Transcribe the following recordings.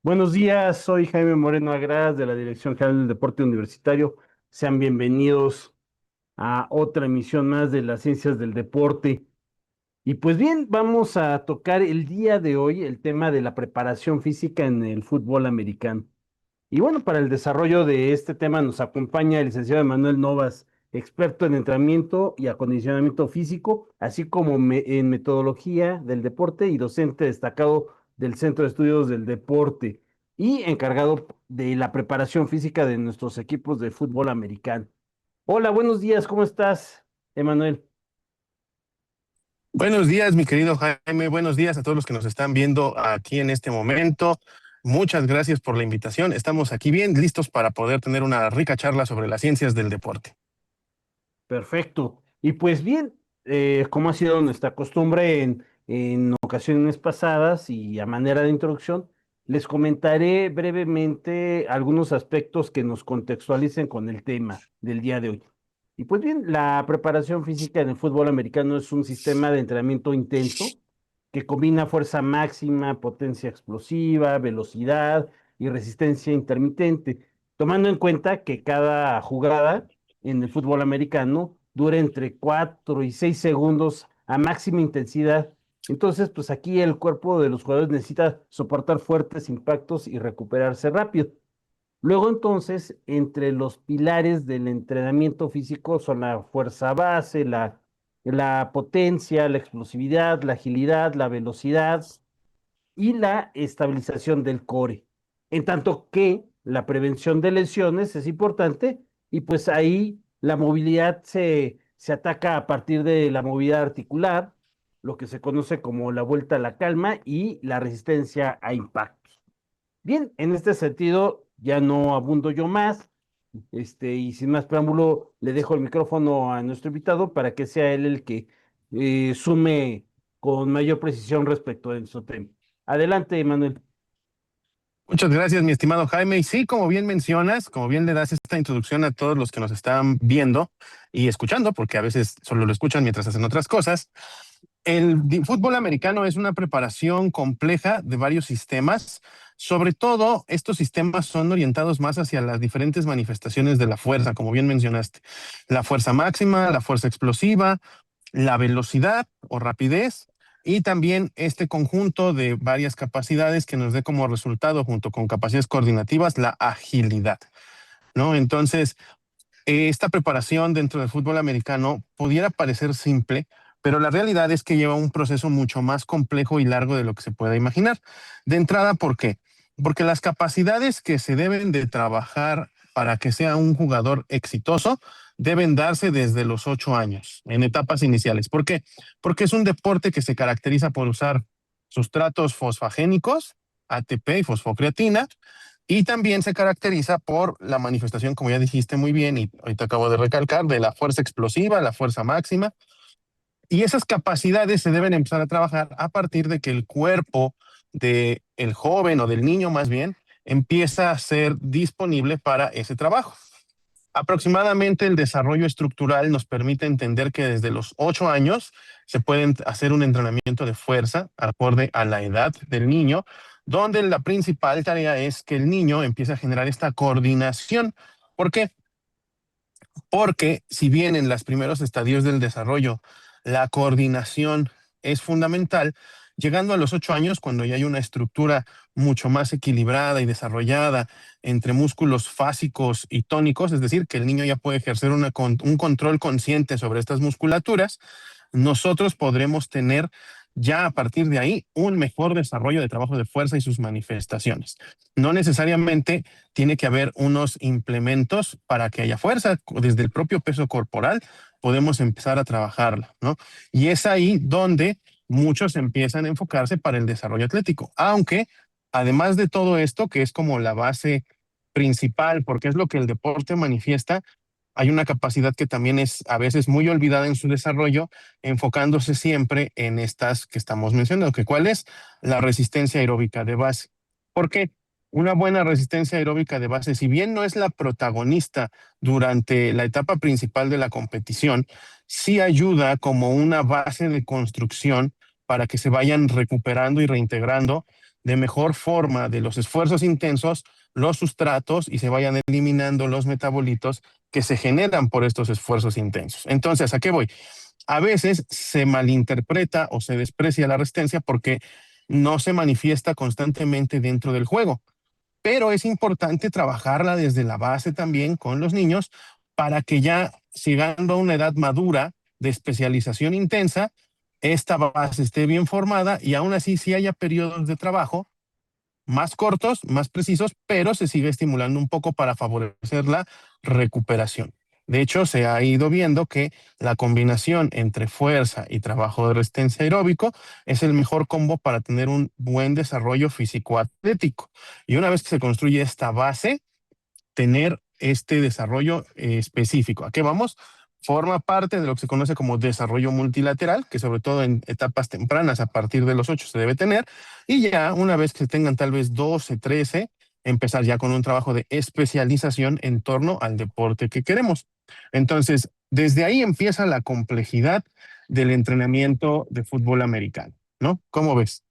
Buenos días, soy Jaime Moreno Agras de la Dirección General del Deporte Universitario. Sean bienvenidos a otra emisión más de las Ciencias del Deporte. Y pues bien, vamos a tocar el día de hoy el tema de la preparación física en el fútbol americano. Y bueno, para el desarrollo de este tema nos acompaña el licenciado Emanuel Novas, experto en entrenamiento y acondicionamiento físico, así como en metodología del deporte y docente destacado del Centro de Estudios del Deporte y encargado de la preparación física de nuestros equipos de fútbol americano. Hola, buenos días, ¿cómo estás, Emanuel? Buenos días, mi querido Jaime. Buenos días a todos los que nos están viendo aquí en este momento. Muchas gracias por la invitación. Estamos aquí bien listos para poder tener una rica charla sobre las ciencias del deporte. Perfecto. Y pues bien, como ha sido nuestra costumbre en ocasiones pasadas y a manera de introducción, les comentaré brevemente algunos aspectos que nos contextualicen con el tema del día de hoy. Y pues bien, la preparación física en el fútbol americano es un sistema de entrenamiento intenso que combina fuerza máxima, potencia explosiva, velocidad y resistencia intermitente, tomando en cuenta que cada jugada en el fútbol americano dura entre 4 y 6 segundos a máxima intensidad. Entonces, pues aquí el cuerpo de los jugadores necesita soportar fuertes impactos y recuperarse rápido. Luego entonces, entre los pilares del entrenamiento físico son la fuerza base, la potencia, la explosividad, la agilidad, la velocidad y la estabilización del core. En tanto que la prevención de lesiones es importante y pues ahí la movilidad se ataca a partir de la movilidad articular, lo que se conoce como la vuelta a la calma y la resistencia a impactos. Bien, en este sentido ya no abundo yo más, y sin más preámbulo le dejo el micrófono a nuestro invitado para que sea él el que sume con mayor precisión respecto a nuestro tema. Adelante, Manuel. Muchas gracias, mi estimado Jaime. Y sí, como bien mencionas, como bien le das esta introducción a todos los que nos están viendo y escuchando, porque a veces solo lo escuchan mientras hacen otras cosas. Fútbol americano es una preparación compleja de varios sistemas. Sobre todo, estos sistemas son orientados más hacia las diferentes manifestaciones de la fuerza, como bien mencionaste. La fuerza máxima, la fuerza explosiva, la velocidad o rapidez y también este conjunto de varias capacidades que nos dé como resultado, junto con capacidades coordinativas, la agilidad, ¿no? Entonces, esta preparación dentro del fútbol americano pudiera parecer simple, pero la realidad es que lleva un proceso mucho más complejo y largo de lo que se pueda imaginar. De entrada, ¿por qué? Porque las capacidades que se deben de trabajar para que sea un jugador exitoso deben darse desde los 8 años, en etapas iniciales. ¿Por qué? Porque es un deporte que se caracteriza por usar sustratos fosfagénicos, ATP y fosfocreatina, y también se caracteriza por la manifestación, como ya dijiste muy bien, y ahorita acabo de recalcar, de la fuerza explosiva, la fuerza máxima. Y esas capacidades se deben empezar a trabajar a partir de que el cuerpo del joven o del niño más bien empieza a ser disponible para ese trabajo. Aproximadamente el desarrollo estructural nos permite entender que desde los 8 años se puede hacer un entrenamiento de fuerza acorde a la edad del niño, donde la principal tarea es que el niño empiece a generar esta coordinación. ¿Por qué? Porque si bien en los primeros estadios del desarrollo la coordinación es fundamental, llegando a los 8 años, cuando ya hay una estructura mucho más equilibrada y desarrollada entre músculos fásicos y tónicos, es decir, que el niño ya puede ejercer un control consciente sobre estas musculaturas, nosotros podremos tener ya a partir de ahí un mejor desarrollo de trabajo de fuerza y sus manifestaciones. No necesariamente tiene que haber unos implementos para que haya fuerza. Desde el propio peso corporal podemos empezar a trabajarla, ¿no? Y es ahí donde muchos empiezan a enfocarse para el desarrollo atlético, aunque además de todo esto, que es como la base principal, porque es lo que el deporte manifiesta, hay una capacidad que también es a veces muy olvidada en su desarrollo, enfocándose siempre en estas que estamos mencionando, que cuál es la resistencia aeróbica de base. ¿Por qué? Una buena resistencia aeróbica de base, si bien no es la protagonista durante la etapa principal de la competición, sí ayuda como una base de construcción para que se vayan recuperando y reintegrando de mejor forma de los esfuerzos intensos los sustratos y se vayan eliminando los metabolitos que se generan por estos esfuerzos intensos. Entonces, ¿a qué voy? A veces se malinterpreta o se desprecia la resistencia porque no se manifiesta constantemente dentro del juego, pero es importante trabajarla desde la base también con los niños para que ya llegando a una edad madura de especialización intensa, esta base esté bien formada y aún así sí haya periodos de trabajo más cortos, más precisos, pero se sigue estimulando un poco para favorecer la recuperación. De hecho, se ha ido viendo que la combinación entre fuerza y trabajo de resistencia aeróbico es el mejor combo para tener un buen desarrollo físico-atlético. Y una vez que se construye esta base, tener este desarrollo específico. ¿A qué vamos? Forma parte de lo que se conoce como desarrollo multilateral, que sobre todo en etapas tempranas, a partir de los 8 se debe tener, y ya una vez que se tengan tal vez 12, 13, empezar ya con un trabajo de especialización en torno al deporte que queremos. Entonces, desde ahí empieza la complejidad del entrenamiento de fútbol americano, ¿no? ¿Cómo ves?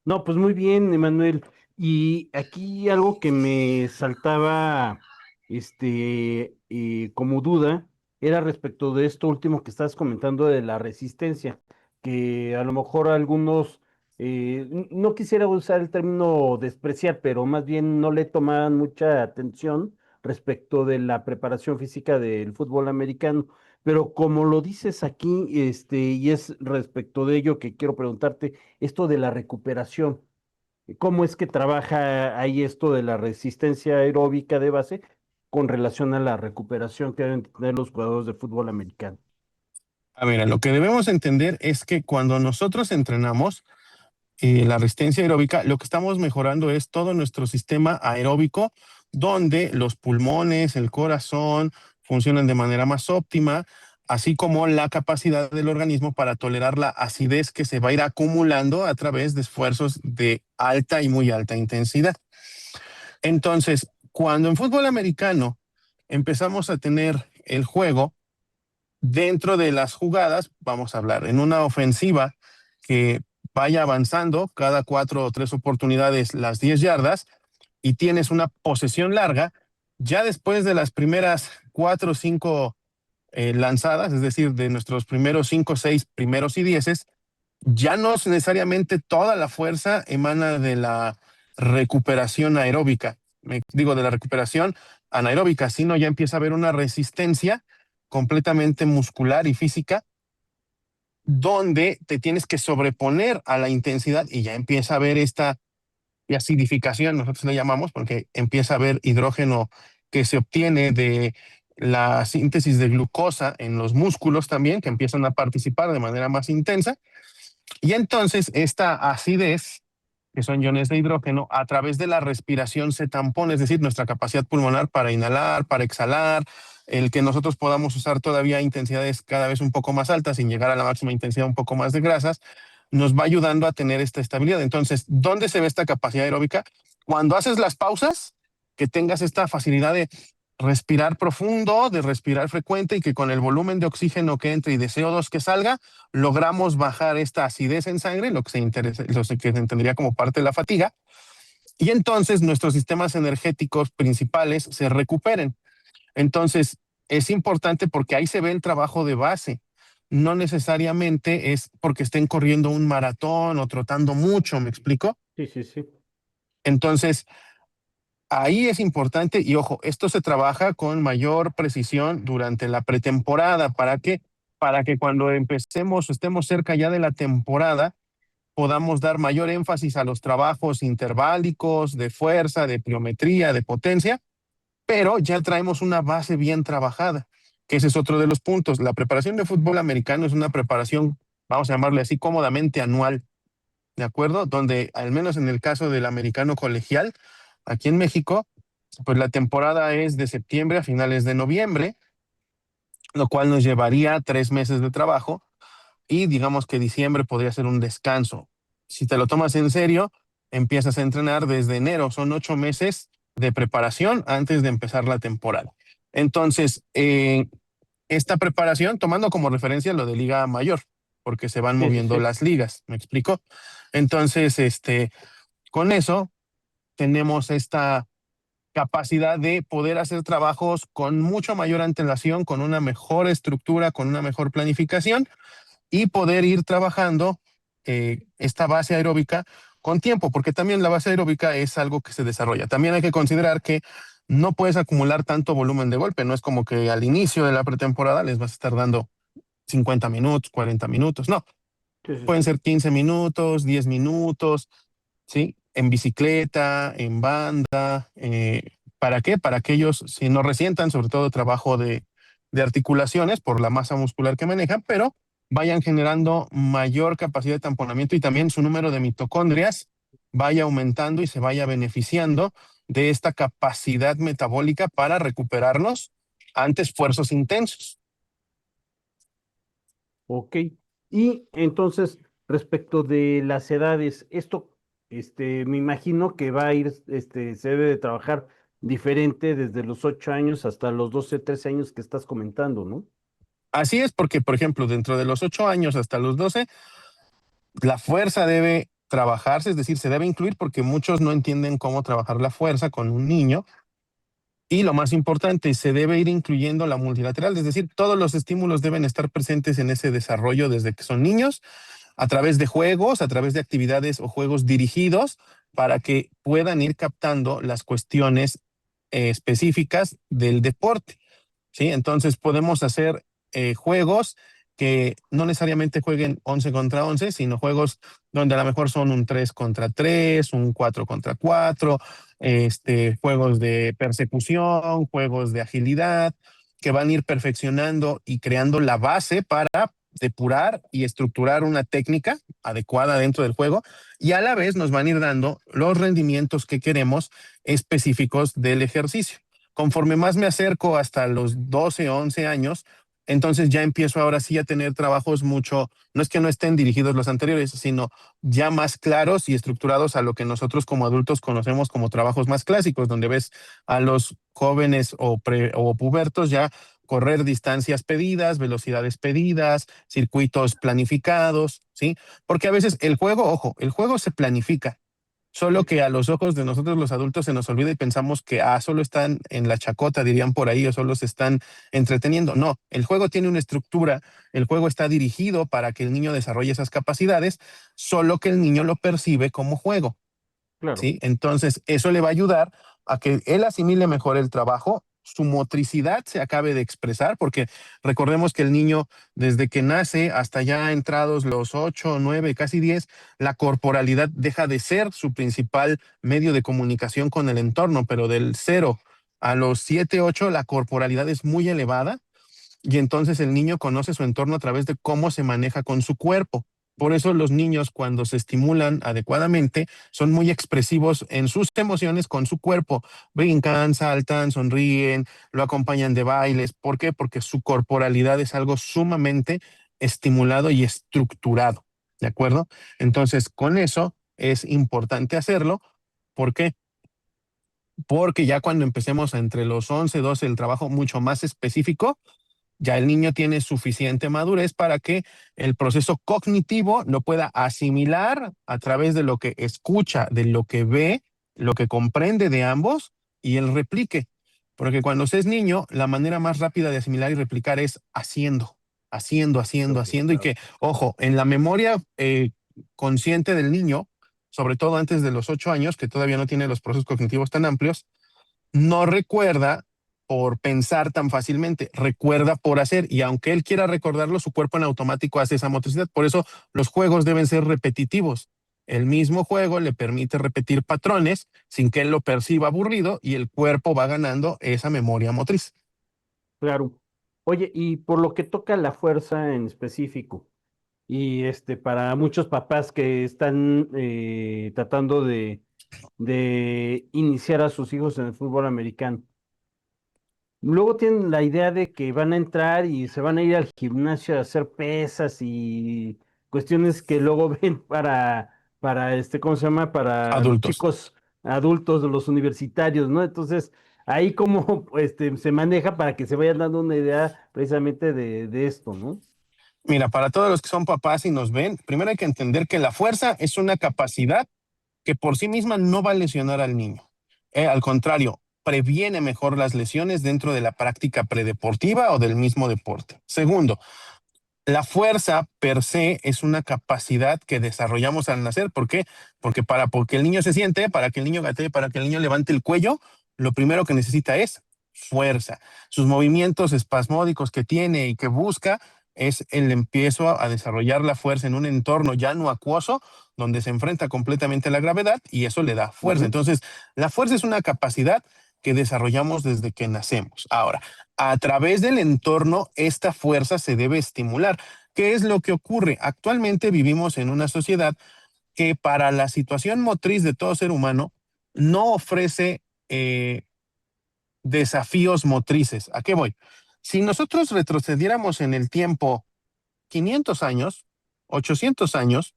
No, pues muy bien, Emanuel. Y aquí algo que me saltaba, como duda, era respecto de esto último que estás comentando de la resistencia, que a lo mejor algunos, no quisiera usar el término despreciar, pero más bien no le tomaban mucha atención respecto de la preparación física del fútbol americano. Pero como lo dices aquí, y es respecto de ello que quiero preguntarte esto de la recuperación. ¿Cómo es que trabaja ahí esto de la resistencia aeróbica de base con relación a la recuperación que deben tener los jugadores de fútbol americano? A ver, lo que debemos entender es que cuando nosotros entrenamos, la resistencia aeróbica, lo que estamos mejorando es todo nuestro sistema aeróbico, donde los pulmones, el corazón funcionan de manera más óptima, así como la capacidad del organismo para tolerar la acidez que se va a ir acumulando a través de esfuerzos de alta y muy alta intensidad. Entonces, cuando en fútbol americano empezamos a tener el juego, dentro de las jugadas, vamos a hablar, en una ofensiva que vaya avanzando cada 4 o 3 oportunidades las 10 yardas y tienes una posesión larga, ya después de las primeras 4 o 5 lanzadas, es decir, de nuestros primeros 5, 6 primeros y 10, ya no necesariamente toda la fuerza emana de la recuperación aeróbica, me digo de la recuperación anaeróbica, sino ya empieza a haber una resistencia completamente muscular y física donde te tienes que sobreponer a la intensidad y ya empieza a haber esta acidificación, nosotros le llamamos, porque empieza a haber hidrógeno que se obtiene de la síntesis de glucosa en los músculos también, que empiezan a participar de manera más intensa. Y entonces esta acidez, que son iones de hidrógeno, a través de la respiración se tampona, es decir, nuestra capacidad pulmonar para inhalar, para exhalar, el que nosotros podamos usar todavía intensidades cada vez un poco más altas sin llegar a la máxima intensidad un poco más de grasas, nos va ayudando a tener esta estabilidad. Entonces, ¿dónde se ve esta capacidad aeróbica? Cuando haces las pausas, que tengas esta facilidad de respirar profundo, de respirar frecuente y que con el volumen de oxígeno que entre y de CO2 que salga, logramos bajar esta acidez en sangre, lo que se entendería como parte de la fatiga, y entonces nuestros sistemas energéticos principales se recuperen. Entonces, es importante porque ahí se ve el trabajo de base. No necesariamente es porque estén corriendo un maratón o trotando mucho, ¿me explico? Sí, sí, sí. Entonces, ahí es importante y ojo, esto se trabaja con mayor precisión durante la pretemporada. ¿Para qué? Para que cuando empecemos o estemos cerca ya de la temporada, podamos dar mayor énfasis a los trabajos interválicos de fuerza, de pliometría, de potencia, pero ya traemos una base bien trabajada, que ese es otro de los puntos. La preparación de fútbol americano es una preparación, vamos a llamarle así, cómodamente anual, ¿de acuerdo? Donde, al menos en el caso del americano colegial, aquí en México, pues la temporada es de septiembre a finales de noviembre, lo cual nos llevaría 3 meses de trabajo y digamos que diciembre podría ser un descanso. Si te lo tomas en serio, empiezas a entrenar desde enero, son 8 meses de preparación antes de empezar la temporada. Entonces, esta preparación, tomando como referencia lo de Liga Mayor, porque se van Sí, sí, moviendo sí. las ligas, ¿me explico? Entonces, con eso tenemos esta capacidad de poder hacer trabajos con mucho mayor antelación, con una mejor estructura, con una mejor planificación y poder ir trabajando esta base aeróbica con tiempo, porque también la base aeróbica es algo que se desarrolla. También hay que considerar que no puedes acumular tanto volumen de golpe, no es como que al inicio de la pretemporada les vas a estar dando 50 minutos, 40 minutos, no, Sí, sí, pueden sí. ser 15 minutos, 10 minutos, ¿sí? En bicicleta, en banda, ¿para qué? Para que ellos, si no resientan, sobre todo trabajo de articulaciones por la masa muscular que manejan, pero vayan generando mayor capacidad de tamponamiento y también su número de mitocondrias vaya aumentando y se vaya beneficiando de esta capacidad metabólica para recuperarnos ante esfuerzos intensos. Ok. Y entonces, respecto de las edades, esto, me imagino que va a ir, se debe de trabajar diferente desde los 8 años hasta los 12, 13 años que estás comentando, ¿no? Así es porque, por ejemplo, dentro de los 8 años hasta los 12 la fuerza debe trabajarse, es decir, se debe incluir porque muchos no entienden cómo trabajar la fuerza con un niño. Y lo más importante, se debe ir incluyendo la multilateral, es decir, todos los estímulos deben estar presentes en ese desarrollo desde que son niños, a través de juegos, a través de actividades o juegos dirigidos, para que puedan ir captando las cuestiones específicas del deporte. ¿Sí? Entonces podemos hacer juegos que no necesariamente jueguen 11 contra 11, sino juegos donde a lo mejor son un 3 contra 3, un 4 contra 4, juegos de persecución, juegos de agilidad, que van a ir perfeccionando y creando la base para depurar y estructurar una técnica adecuada dentro del juego y a la vez nos van a ir dando los rendimientos que queremos específicos del ejercicio. Conforme más me acerco hasta los 12, 11 años, entonces ya empiezo ahora sí a tener trabajos mucho, no es que no estén dirigidos los anteriores, sino ya más claros y estructurados a lo que nosotros como adultos conocemos como trabajos más clásicos, donde ves a los jóvenes o pubertos ya correr distancias pedidas, velocidades pedidas, circuitos planificados, ¿sí? Porque a veces el juego, ojo, el juego se planifica, solo que a los ojos de nosotros los adultos se nos olvida y pensamos que solo están en la chacota, dirían por ahí, o solo se están entreteniendo. No, el juego tiene una estructura, el juego está dirigido para que el niño desarrolle esas capacidades, solo que el niño lo percibe como juego. Claro. ¿Sí? Entonces, eso le va a ayudar a que él asimile mejor el trabajo, su motricidad se acabe de expresar, porque recordemos que el niño, desde que nace hasta ya entrados los 8, 9, casi 10, la corporalidad deja de ser su principal medio de comunicación con el entorno, pero del 0 a los 7, 8, la corporalidad es muy elevada y entonces el niño conoce su entorno a través de cómo se maneja con su cuerpo. Por eso los niños cuando se estimulan adecuadamente son muy expresivos en sus emociones con su cuerpo. Brincan, saltan, sonríen, lo acompañan de bailes. ¿Por qué? Porque su corporalidad es algo sumamente estimulado y estructurado. ¿De acuerdo? Entonces, con eso es importante hacerlo. ¿Por qué? Porque ya cuando empecemos entre los 11, 12, el trabajo mucho más específico, ya el niño tiene suficiente madurez para que el proceso cognitivo lo pueda asimilar a través de lo que escucha, de lo que ve, lo que comprende de ambos y él replique. Porque cuando se es niño, la manera más rápida de asimilar y replicar es haciendo, haciendo, haciendo, haciendo y Claro. que, ojo, en la memoria consciente del niño, sobre todo antes de los 8 años, que todavía no tiene los procesos cognitivos tan amplios, no recuerda por pensar tan fácilmente, recuerda por hacer y aunque él quiera recordarlo, su cuerpo en automático hace esa motricidad. Por eso los juegos deben ser repetitivos. El mismo juego le permite repetir patrones sin que él lo perciba aburrido y el cuerpo va ganando esa memoria motriz. Claro. Oye, y por lo que toca a la fuerza en específico, y para muchos papás que están tratando de iniciar a sus hijos en el fútbol americano, luego tienen la idea de que van a entrar y se van a ir al gimnasio a hacer pesas y cuestiones que luego ven para ¿cómo se llama? Para los Adultos. chicos adultos, los universitarios, ¿no? Entonces, ahí como se maneja para que se vayan dando una idea precisamente de esto, ¿no? Mira, para todos los que son papás y nos ven, primero hay que entender que la fuerza es una capacidad que por sí misma no va a lesionar al niño. Al contrario, previene mejor las lesiones dentro de la práctica predeportiva o del mismo deporte. Segundo, la fuerza per se es una capacidad que desarrollamos al nacer. ¿Por qué? Porque el niño se siente, para que el niño gatee, para que el niño levante el cuello, lo primero que necesita es fuerza. Sus movimientos espasmódicos que tiene y que busca es el empiezo a desarrollar la fuerza en un entorno ya no acuoso, donde se enfrenta completamente a la gravedad y eso le da fuerza. Ujú, Entonces, la fuerza es una capacidad que desarrollamos desde que nacemos. Ahora, a través del entorno, esta fuerza se debe estimular. ¿Qué es lo que ocurre? Actualmente vivimos en una sociedad que para la situación motriz de todo ser humano no ofrece desafíos motrices. ¿A qué voy? Si nosotros retrocediéramos en el tiempo 500 años, 800 años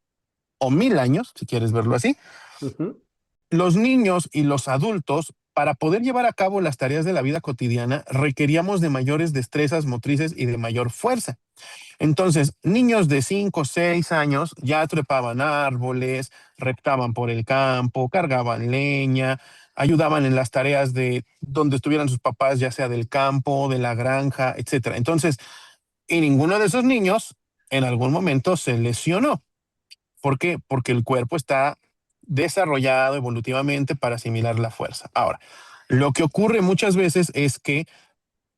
o 1000 años, si quieres verlo así, ujú. los niños y los adultos, para poder llevar a cabo las tareas de la vida cotidiana, requeríamos de mayores destrezas motrices y de mayor fuerza. Entonces, niños de 5 o 6 años ya trepaban árboles, reptaban por el campo, cargaban leña, ayudaban en las tareas de donde estuvieran sus papás, ya sea del campo, de la granja, etcétera. Entonces, y ninguno de esos niños en algún momento se lesionó. ¿Por qué? Porque el cuerpo está desarrollado evolutivamente para asimilar la fuerza. Ahora, lo que ocurre muchas veces es que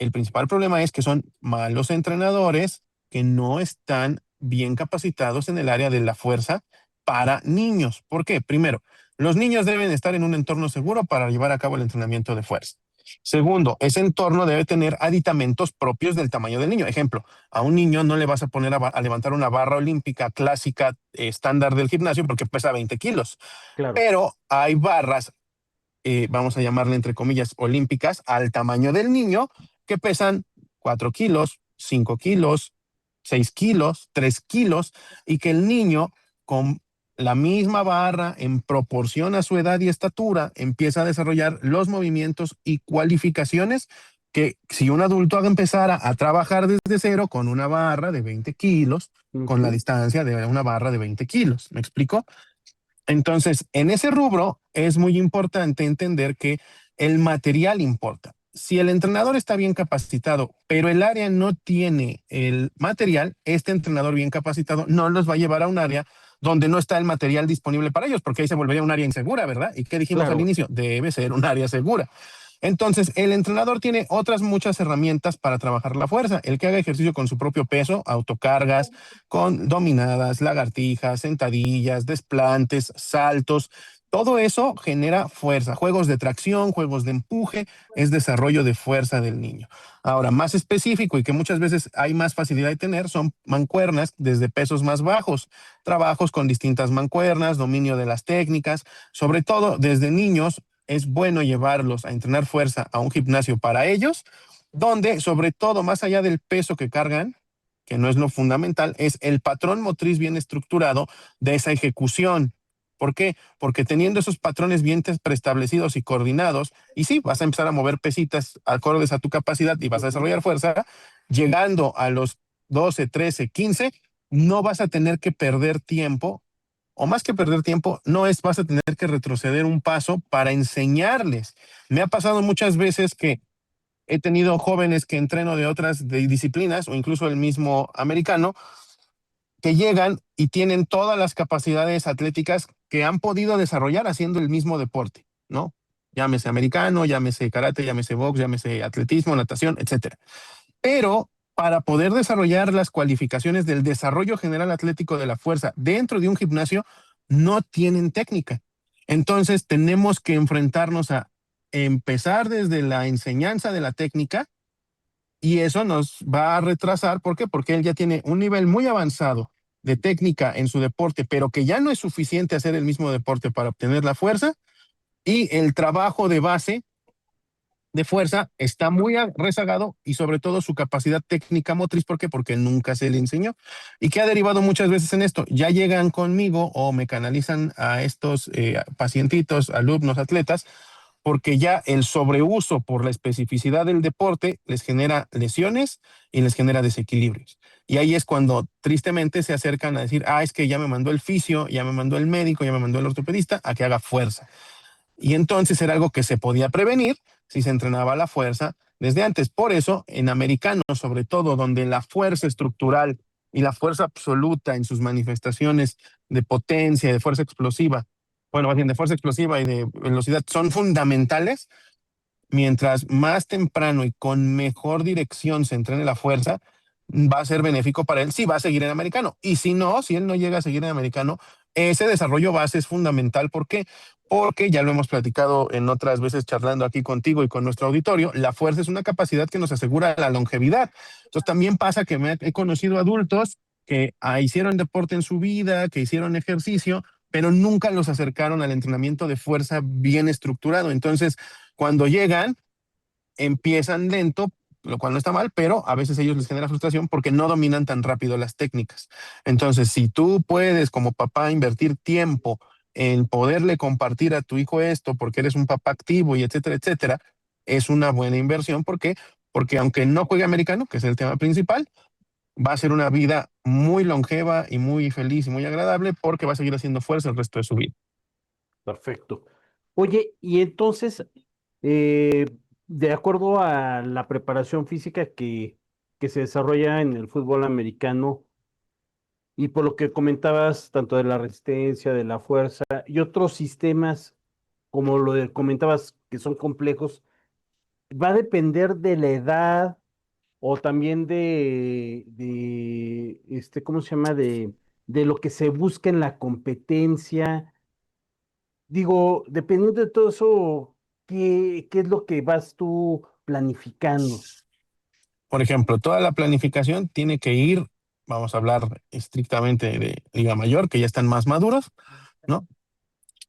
el principal problema es que son malos entrenadores que no están bien capacitados en el área de la fuerza para niños. ¿Por qué? Primero, los niños deben estar en un entorno seguro para llevar a cabo el entrenamiento de fuerza. Segundo, ese entorno debe tener aditamentos propios del tamaño del niño. Ejemplo, a un niño no le vas a poner a levantar una barra olímpica clásica estándar del gimnasio porque pesa 20 kilos, Claro. pero hay barras, vamos a llamarle entre comillas, olímpicas, al tamaño del niño, que pesan 4 kilos, 5 kilos, 6 kilos, 3 kilos, y que el niño con la misma barra en proporción a su edad y estatura empieza a desarrollar los movimientos y cualificaciones que si un adulto empezara a trabajar desde cero con una barra de 20 kilos, con la Ujú. distancia de una barra de 20 kilos. ¿Me explico? Entonces, en ese rubro es muy importante entender que el material importa. Si el entrenador está bien capacitado, pero el área no tiene el material, este entrenador bien capacitado no los va a llevar a un área donde no está el material disponible para ellos, porque ahí se volvería un área insegura, ¿verdad? ¿Y qué dijimos al Claro. inicio? Debe ser un área segura. Entonces, el entrenador tiene otras muchas herramientas para trabajar la fuerza. El que haga ejercicio con su propio peso, autocargas, con dominadas, lagartijas, sentadillas, desplantes, saltos. Todo eso genera fuerza. Juegos de tracción, juegos de empuje, es desarrollo de fuerza del niño. Ahora, más específico y que muchas veces hay más facilidad de tener son mancuernas desde pesos más bajos, trabajos con distintas mancuernas, dominio de las técnicas, sobre todo desde niños es bueno llevarlos a entrenar fuerza a un gimnasio para ellos, donde sobre todo más allá del peso que cargan, que no es lo fundamental, es el patrón motriz bien estructurado de esa ejecución. ¿Por qué? Porque teniendo esos patrones bien preestablecidos y coordinados, y sí, vas a empezar a mover pesitas acordes a tu capacidad y vas a Ujú. desarrollar fuerza, llegando a los 12, 13, 15, no vas a tener que perder tiempo, o más que perder tiempo, no es vas a tener que retroceder un paso para enseñarles. Me ha pasado muchas veces que he tenido jóvenes que entreno de otras disciplinas o incluso el mismo americano que llegan y tienen todas las capacidades atléticas que han podido desarrollar haciendo el mismo deporte, ¿no? Llámese americano, llámese karate, llámese box, llámese atletismo, natación, etcétera. Pero para poder desarrollar las cualificaciones del desarrollo general atlético de la fuerza dentro de un gimnasio, no tienen técnica. Entonces tenemos que enfrentarnos a empezar desde la enseñanza de la técnica y eso nos va a retrasar. ¿Por qué? Porque él ya tiene un nivel muy avanzado de técnica en su deporte, pero que ya no es suficiente hacer el mismo deporte para obtener la fuerza y el trabajo de base de fuerza está muy rezagado y sobre todo su capacidad técnica motriz. ¿Por qué? Porque nunca se le enseñó. ¿Y qué ha derivado muchas veces en esto? Ya llegan conmigo o me canalizan a estos pacientitos, alumnos, atletas, porque ya el sobreuso por la especificidad del deporte les genera lesiones y les genera desequilibrios. Y ahí es cuando tristemente se acercan a decir, es que ya me mandó el fisio, ya me mandó el médico, ya me mandó el ortopedista a que haga fuerza. Y entonces era algo que se podía prevenir si se entrenaba la fuerza desde antes. Por eso, en americano, sobre todo, donde la fuerza estructural y la fuerza absoluta en sus manifestaciones de potencia, de fuerza explosiva, bueno, más bien de fuerza explosiva y de velocidad son fundamentales, mientras más temprano y con mejor dirección se entrene la fuerza, va a ser benéfico para él si va a seguir en americano. Y si no, si él no llega a seguir en americano, ese desarrollo base es fundamental. ¿Por qué? Porque ya lo hemos platicado en otras veces charlando aquí contigo y con nuestro auditorio, la fuerza es una capacidad que nos asegura la longevidad. Entonces también pasa que he conocido adultos que hicieron deporte en su vida, que hicieron ejercicio, pero nunca los acercaron al entrenamiento de fuerza bien estructurado. Entonces, cuando llegan, empiezan lento, lo cual no está mal, pero a veces ellos les genera frustración porque no dominan tan rápido las técnicas. Entonces, si tú puedes como papá invertir tiempo en poderle compartir a tu hijo esto, porque eres un papá activo y etcétera, etcétera, es una buena inversión. ¿Por qué? Porque aunque no juegue americano, que es el tema principal, va a ser una vida muy longeva y muy feliz y muy agradable porque va a seguir haciendo fuerza el resto de su vida. Perfecto. Oye, y entonces, eh, de acuerdo a la preparación física que se desarrolla en el fútbol americano, y por lo que comentabas, tanto de la resistencia, de la fuerza y otros sistemas, como comentabas, que son complejos, va a depender de la edad o también ¿cómo se llama? De lo que se busca en la competencia. Digo, dependiendo de todo eso, ¿qué es lo que vas tú planificando? Por ejemplo, toda la planificación tiene que ir, vamos a hablar estrictamente de Liga Mayor, que ya están más maduros, ¿no?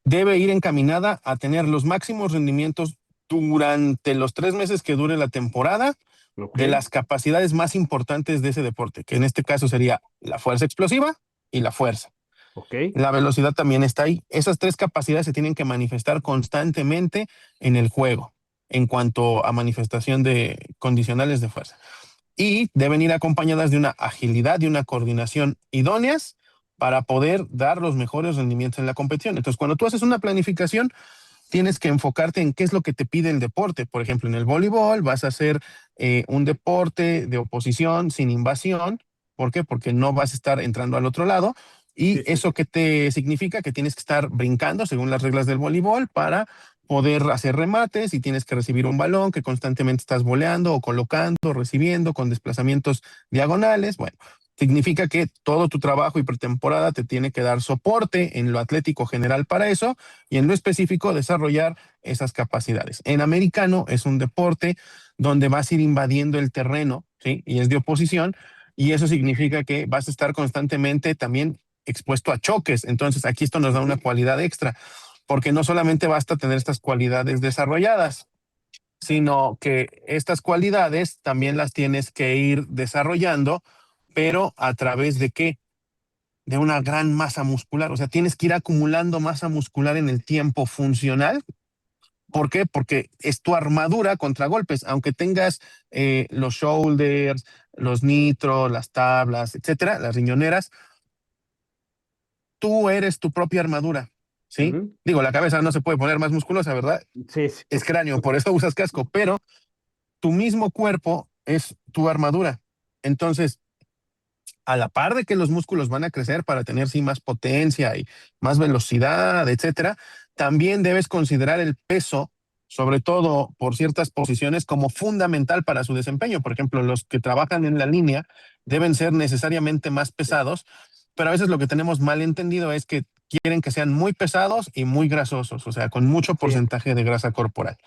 Debe ir encaminada a tener los máximos rendimientos durante los 3 meses que dure la temporada Ok, de las capacidades más importantes de ese deporte, que en este caso sería la fuerza explosiva y la fuerza. ok, La velocidad también está ahí. Esas tres capacidades se tienen que manifestar constantemente en el juego en cuanto a manifestación de condicionales de fuerza, y deben ir acompañadas de una agilidad y una coordinación idóneas para poder dar los mejores rendimientos en la competición. Entonces, cuando tú haces una planificación, tienes que enfocarte en qué es lo que te pide el deporte. Por ejemplo, en el voleibol vas a hacer un deporte de oposición sin invasión. ¿Por qué? Porque no vas a estar entrando al otro lado. Y sí, sí, eso sí. que te significa que tienes que estar brincando según las reglas del voleibol para poder hacer remates, y tienes que recibir un balón que constantemente estás voleando o colocando, recibiendo con desplazamientos diagonales. Bueno, significa que todo tu trabajo y pretemporada te tiene que dar soporte en lo atlético general para eso, y en lo específico desarrollar esas capacidades. En americano es un deporte donde vas a ir invadiendo el terreno, ¿sí? Y es de oposición, y eso significa que vas a estar constantemente también expuesto a choques. Entonces aquí esto nos da una Ujú. cualidad extra, porque no solamente basta tener estas cualidades desarrolladas, sino que estas cualidades también las tienes que ir desarrollando, pero a través de qué? De una gran masa muscular. O sea, tienes que ir acumulando masa muscular en el tiempo funcional. ¿Por qué? Porque es tu armadura contra golpes. Aunque tengas los shoulders, los nitros, las tablas, etcétera, las riñoneras, tú eres tu propia armadura, ¿sí? Ujú. Digo, la cabeza no se puede poner más musculosa, ¿verdad? Sí, sí, Es cráneo, por eso usas casco, pero tu mismo cuerpo es tu armadura. Entonces, a la par de que los músculos van a crecer para tener sí más potencia y más velocidad, etcétera, también debes considerar el peso, sobre todo por ciertas posiciones, como fundamental para su desempeño. Por ejemplo, los que trabajan en la línea deben ser necesariamente más pesados, pero a veces lo que tenemos mal entendido es que quieren que sean muy pesados y muy grasosos, o sea, con mucho sí. porcentaje de grasa corporal,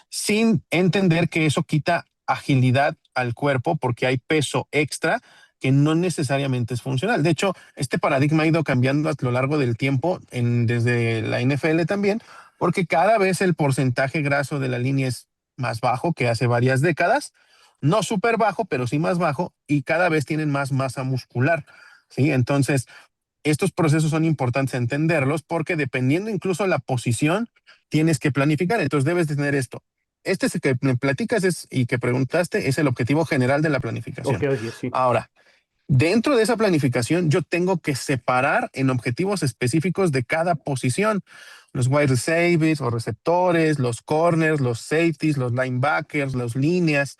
sin entender que eso quita agilidad al cuerpo porque hay peso extra que no necesariamente es funcional. De hecho, este paradigma ha ido cambiando a lo largo del tiempo desde la NFL también, porque cada vez el porcentaje graso de la línea es más bajo que hace varias décadas, no súper bajo, pero sí más bajo, y cada vez tienen más masa muscular, ¿sí? Entonces, Estos procesos son importantes entenderlos porque dependiendo incluso la posición, tienes que planificar. Entonces debes de tener esto. Este es el que me platicas y que preguntaste, es el objetivo general de la Ok, planificación. oye, sí. Ahora, dentro de esa planificación, yo tengo que separar en objetivos específicos de cada posición. Los wide receivers o receptores, los corners, los safeties, los linebackers, las líneas,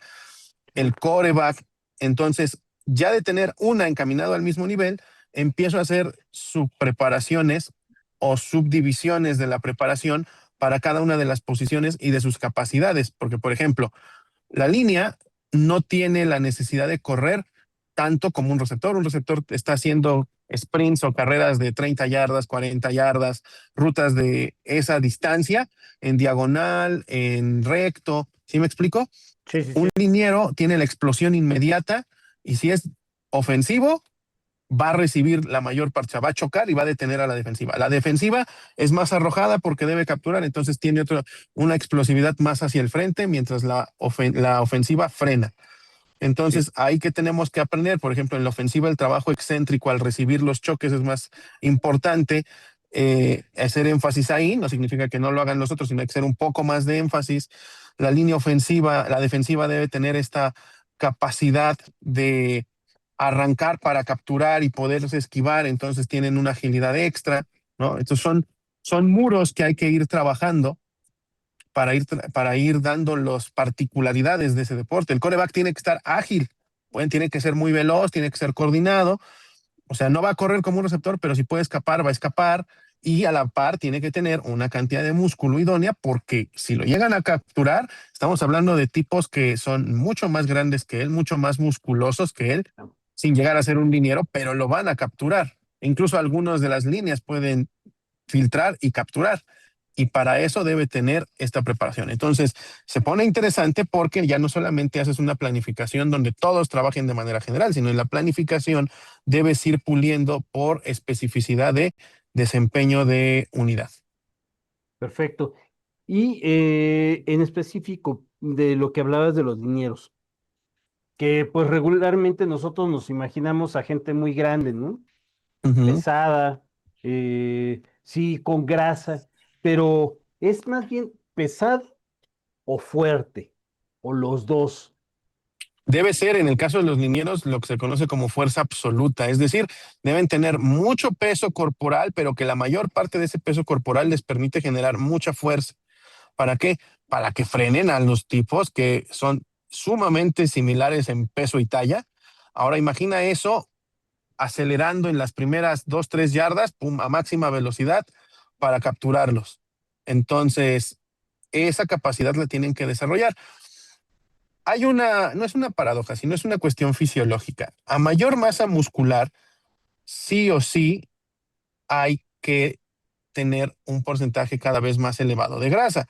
el quarterback. Entonces, ya de tener una encaminado al mismo nivel, empiezo a hacer subpreparaciones o subdivisiones de la preparación para cada una de las posiciones y de sus capacidades. Porque, por ejemplo, la línea no tiene la necesidad de correr tanto como un receptor. Un receptor está haciendo sprints o carreras de 30 yardas, 40 yardas, rutas de esa distancia en diagonal, en recto. ¿Sí me explico? Sí, sí, Un sí. liniero tiene la explosión inmediata y si es ofensivo, va a recibir la mayor parte, va a chocar y va a detener a la defensiva. La defensiva es más arrojada porque debe capturar, entonces tiene una explosividad más hacia el frente, mientras la ofensiva frena. Sí. Entonces, ahí que tenemos que aprender, por ejemplo, en la ofensiva el trabajo excéntrico al recibir los choques es más importante. Hacer énfasis ahí no significa que no lo hagan los otros, sino hay que hacer un poco más de énfasis. La línea ofensiva, la defensiva debe tener esta capacidad de arrancar para capturar y poderse esquivar, entonces tienen una agilidad extra, ¿no? Estos son muros que hay que ir trabajando para ir dando las particularidades de ese deporte. El quarterback tiene que estar ágil, tiene que ser muy veloz, tiene que ser coordinado, o sea, no va a correr como un receptor, pero si puede escapar, va a escapar y a la par tiene que tener una cantidad de músculo idónea porque si lo llegan a capturar, estamos hablando de tipos que son mucho más grandes que él, mucho más musculosos que él, sin llegar a ser un liniero, pero lo van a capturar. Incluso algunos de las líneas pueden filtrar y capturar. Y para eso debe tener esta preparación. Entonces, se pone interesante porque ya no solamente haces una planificación donde todos trabajen de manera general, sino en la planificación debes ir puliendo por especificidad de desempeño de unidad. Perfecto. Y en específico de lo que hablabas de los dineros, que pues regularmente nosotros nos imaginamos a gente muy grande, ¿no? Ujú. Pesada, sí, con grasa, pero es más bien pesado o fuerte, o los dos. Debe ser, en el caso de los linieros, lo que se conoce como fuerza absoluta, es decir, deben tener mucho peso corporal, pero que la mayor parte de ese peso corporal les permite generar mucha fuerza. ¿Para qué? Para que frenen a los tipos que son sumamente similares en peso y talla. Ahora imagina eso acelerando en las primeras 2, 3 yardas, pum, a máxima velocidad para capturarlos. Entonces, esa capacidad la tienen que desarrollar. No es una paradoja, sino es una cuestión fisiológica. A mayor masa muscular, sí o sí hay que tener un porcentaje cada vez más elevado de grasa.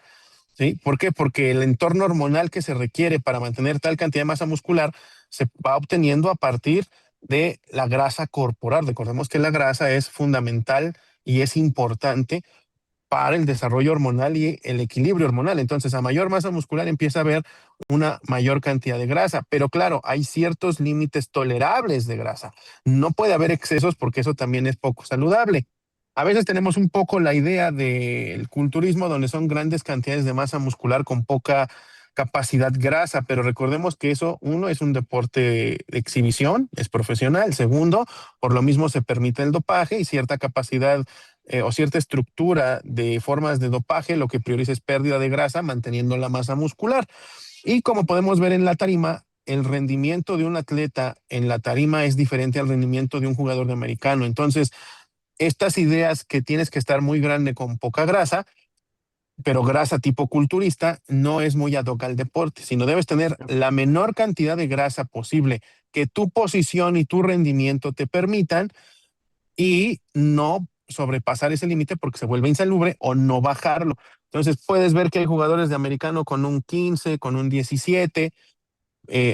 ¿Sí? ¿Por qué? Porque el entorno hormonal que se requiere para mantener tal cantidad de masa muscular se va obteniendo a partir de la grasa corporal. Recordemos que la grasa es fundamental y es importante para el desarrollo hormonal y el equilibrio hormonal. Entonces, a mayor masa muscular empieza a haber una mayor cantidad de grasa, pero claro, hay ciertos límites tolerables de grasa. No puede haber excesos porque eso también es poco saludable. A veces tenemos un poco la idea del culturismo donde son grandes cantidades de masa muscular con poca capacidad grasa, pero recordemos que eso, uno, es un deporte de exhibición, es profesional. Segundo, por lo mismo se permite el dopaje y cierta capacidad o cierta estructura de formas de dopaje, lo que prioriza es pérdida de grasa, manteniendo la masa muscular. Y como podemos ver en la tarima, el rendimiento de un atleta en la tarima es diferente al rendimiento de un jugador de americano. Entonces, estas ideas que tienes que estar muy grande con poca grasa, pero grasa tipo culturista, no es muy ad hoc al deporte, sino debes tener la menor cantidad de grasa posible que tu posición y tu rendimiento te permitan y no sobrepasar ese límite porque se vuelve insalubre o no bajarlo. Entonces puedes ver que hay jugadores de americano con un 15, con un 17,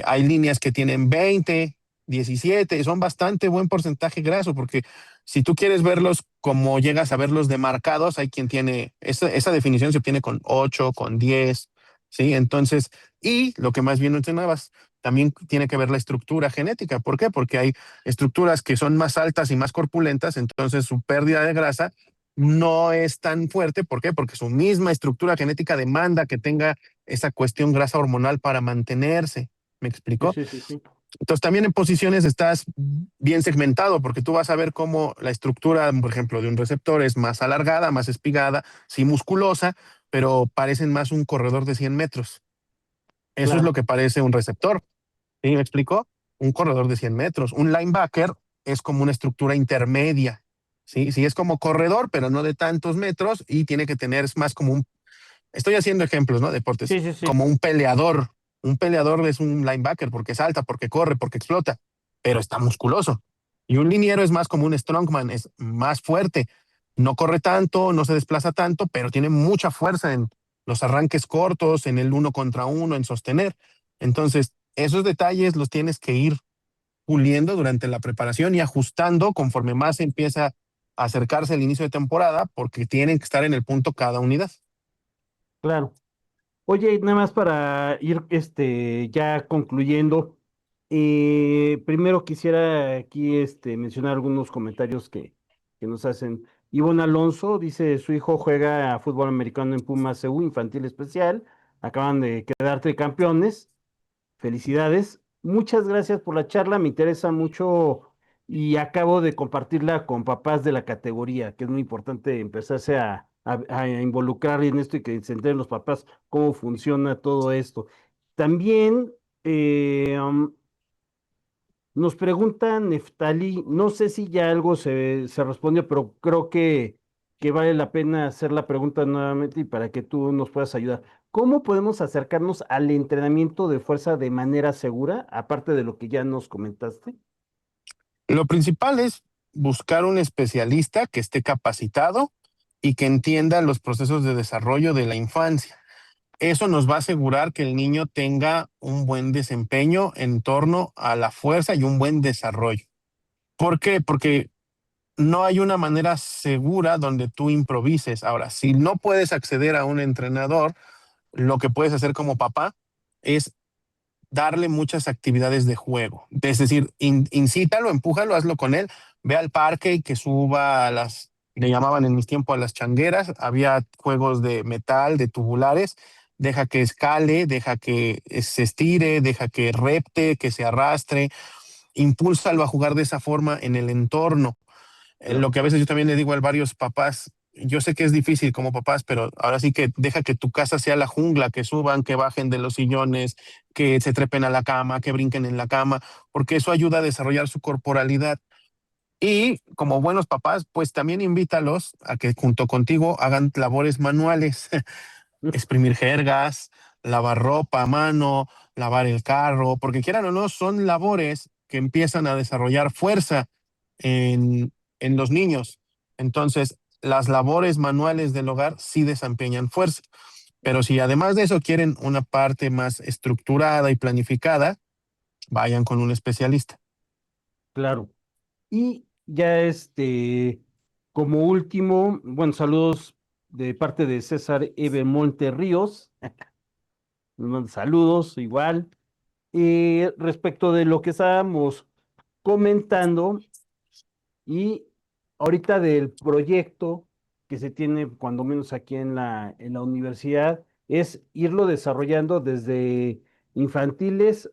hay líneas que tienen 20, 17, son bastante buen porcentaje graso porque si tú quieres verlos como llegas a verlos demarcados, hay quien tiene, esa definición se obtiene con 8, con 10, ¿sí? Entonces, y lo que más bien mencionabas, también tiene que ver la estructura genética. ¿Por qué? Porque hay estructuras que son más altas y más corpulentas, entonces su pérdida de grasa no es tan fuerte. ¿Por qué? Porque su misma estructura genética demanda que tenga esa cuestión grasa hormonal para mantenerse. ¿Me Sí, explicó? sí, sí, sí. Entonces también en posiciones estás bien segmentado porque tú vas a ver cómo la estructura, por ejemplo, de un receptor es más alargada, más espigada, sí musculosa, pero parecen más un corredor de 100 metros. Eso es lo Claro. que parece un receptor. ¿Sí me explico? Un corredor de 100 metros. Un linebacker es como una estructura intermedia. Sí, sí, es como corredor, pero no de tantos metros y tiene que tener, es más como un, estoy haciendo ejemplos, ¿no? Deportes, Sí, sí, sí. como un peleador. Un peleador es un linebacker porque salta, porque corre, porque explota, pero está musculoso. Y un liniero es más como un strongman, es más fuerte. No corre tanto, no se desplaza tanto, pero tiene mucha fuerza en los arranques cortos, en el uno contra uno, en sostener. Entonces, esos detalles los tienes que ir puliendo durante la preparación y ajustando conforme más empieza a acercarse el inicio de temporada, porque tienen que estar en el punto cada unidad. Claro. Oye, nada más para ir ya concluyendo, primero quisiera aquí mencionar algunos comentarios que nos hacen. Ivonne Alonso dice, su hijo juega a fútbol americano en Pumas CU, infantil especial, acaban de quedar tricampeones. Felicidades. Muchas gracias por la charla, me interesa mucho y acabo de compartirla con papás de la categoría, que es muy importante empezarse a involucrar en esto y que se enteren los papás cómo funciona todo esto. También nos pregunta Neftali, no sé si ya algo se respondió, pero creo que vale la pena hacer la pregunta nuevamente y para que tú nos puedas ayudar. ¿Cómo podemos acercarnos al entrenamiento de fuerza de manera segura, aparte de lo que ya nos comentaste? Lo principal es buscar un especialista que esté capacitado y que entienda los procesos de desarrollo de la infancia. Eso nos va a asegurar que el niño tenga un buen desempeño en torno a la fuerza y un buen desarrollo. ¿Por qué? Porque no hay una manera segura donde tú improvises. Ahora, si no puedes acceder a un entrenador, lo que puedes hacer como papá es darle muchas actividades de juego. Es decir, incítalo, empújalo, hazlo con él, ve al parque y que suba a las, le llamaban en mis tiempos a las changueras, había juegos de metal, de tubulares, deja que escale, deja que se estire, deja que repte, que se arrastre, impúlsalo a jugar de esa forma en el entorno. Lo Claro. que a veces yo también le digo a varios papás, yo sé que es difícil como papás, pero ahora sí que deja que tu casa sea la jungla, que suban, que bajen de los sillones, que se trepen a la cama, que brinquen en la cama, porque eso ayuda a desarrollar su corporalidad. Y como buenos papás, pues también invítalos a que junto contigo hagan labores manuales, exprimir jergas, lavar ropa a mano, lavar el carro, porque quieran o no, son labores que empiezan a desarrollar fuerza en los niños. Entonces, las labores manuales del hogar sí desempeñan fuerza. Pero si además de eso quieren una parte más estructurada y planificada, vayan con un especialista. Claro. Y ya como último, bueno, saludos de parte de César Eve Monterríos. Nos manda saludos, igual. Respecto de lo que estábamos comentando y ahorita del proyecto que se tiene, cuando menos aquí en la universidad, es irlo desarrollando desde infantiles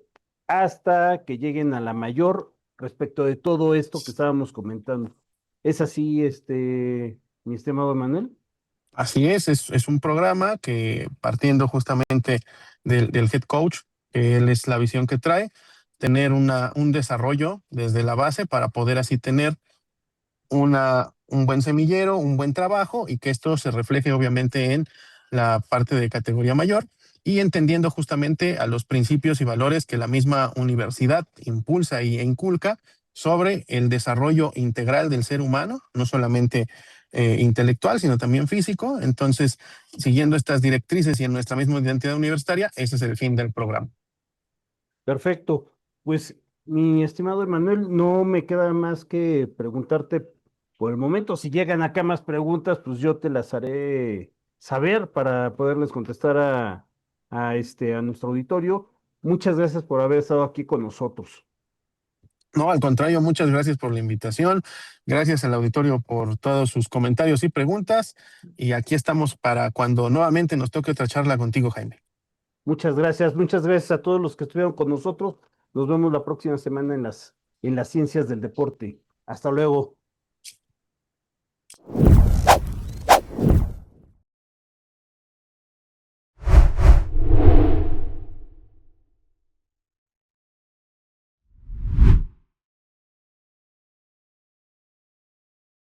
hasta que lleguen a la mayor respecto de todo esto que estábamos comentando. ¿Es así, mi estimado Manuel? Así es un programa que partiendo justamente del head coach, que él es la visión que trae, tener un desarrollo desde la base para poder así tener un buen semillero, un buen trabajo y que esto se refleje obviamente en la parte de categoría mayor y entendiendo justamente a los principios y valores que la misma universidad impulsa e inculca sobre el desarrollo integral del ser humano, no solamente intelectual, sino también físico. Entonces, siguiendo estas directrices y en nuestra misma identidad universitaria, ese es el fin del programa. Perfecto. Pues, mi estimado Emanuel, no me queda más que preguntarte por el momento. Si llegan acá más preguntas, pues yo te las haré saber para poderles contestar a nuestro auditorio. Muchas gracias por haber estado aquí con nosotros. No, al contrario, muchas gracias por la invitación. Gracias al auditorio por todos sus comentarios y preguntas. Y aquí estamos para cuando nuevamente nos toque otra charla contigo, Jaime. Muchas gracias a todos los que estuvieron con nosotros. Nos vemos la próxima semana en las ciencias del deporte. Hasta luego.